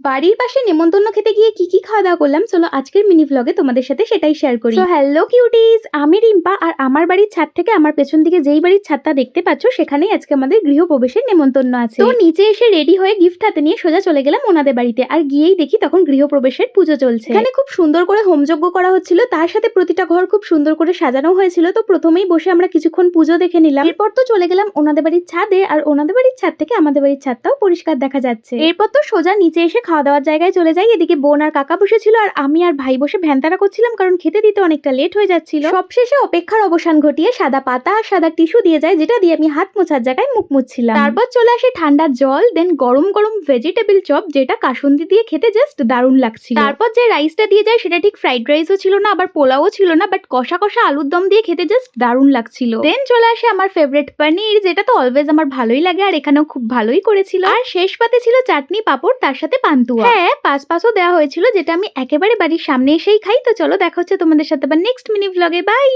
বাড়ির পাশে নেমন্তন্ন খেতে গিয়ে কি খাওয়া দাওয়া করলাম, চলো আজকের মিনি ভ্লগে তোমাদের সাথে সেটাই শেয়ার করি। তো হ্যালো কিউটিজ, আমি রিম্পা, আর আমার বাড়ির ছাদ থেকে আমার পেছন দিকে যেই বাড়ির ছাদটা দেখতে পাচ্ছ সেখানেই আজকে আমাদের গৃহপ্রবেশের নেমন্তন্ন আছে। তো নিচে এসে রেডি হয়ে গিফট হাতে নিয়ে সোজা চলে গেলাম ওনাদের বাড়িতে, আর গিয়েই দেখি তখন গৃহপ্রবেশের পুজো চলছে। এখানে খুব সুন্দর করে হোমযজ্ঞ করা হচ্ছিল, তার সাথে প্রতিটা ঘর খুব সুন্দর করে সাজানো হয়েছিল। তো প্রথমেই বসে আমরা কিছুক্ষণ পুজো দেখে নিলাম, এরপর তো চলে গেলাম ওনাদের বাড়ির ছাদে, আর ওনাদের বাড়ির ছাদ থেকে আমাদের বাড়ির ছাদটাও পরিষ্কার দেখা যাচ্ছে। এরপর তো সোজা নিচে এসে খাওয়া দাওয়ার জায়গায় চলে যাই। এদিকে বোন আর কাকা বসেছিল, আর আমি আর ভাই বসে ভ্যানতারা করছিলাম, কারণ খেতে দিতে অনেকটা লেট হয়ে যাচ্ছিল। সবশেষে অপেক্ষার অবসান ঘটিয়ে সাদা পাতা আর সাদা টিস্যু দিয়ে যায়, যেটা দিয়ে আমি হাত মোছার জায়গায় মুখ মুছছিলাম। তারপর চলে আসে ঠান্ডা জল, দেন গরম গরম ভেজিটেবল চপ, যেটা কাসুন্দি দিয়ে খেতে জাস্ট দারুণ লাগছিল। তারপর যে রাইসটা দিয়ে যায় সেটা ঠিক ফ্রাইড রাইসও ছিল না, আবার পোলাও ছিল না, বাট কষা কষা আলুর দম দিয়ে খেতে জাস্ট দারুণ লাগছিল। দেন চলে আসে আমার ফেভারিট পনির, যেটা তো অলওয়েজ আমার ভালোই লাগে, আর এখানেও খুব ভালোই করেছিল। আর শেষ পাতে ছিল চাটনি, পাপড়, তার সাথে পান্তুয়া। হ্যাঁ, পাঁচও দেওয়া হয়েছিল, যেটা আমি একেবারে বাড়ির সামনে এসেই খাই। তো চলো দেখা হচ্ছে তোমাদের সাথে আবার নেক্সট মিনি ভ্লগে। বাই।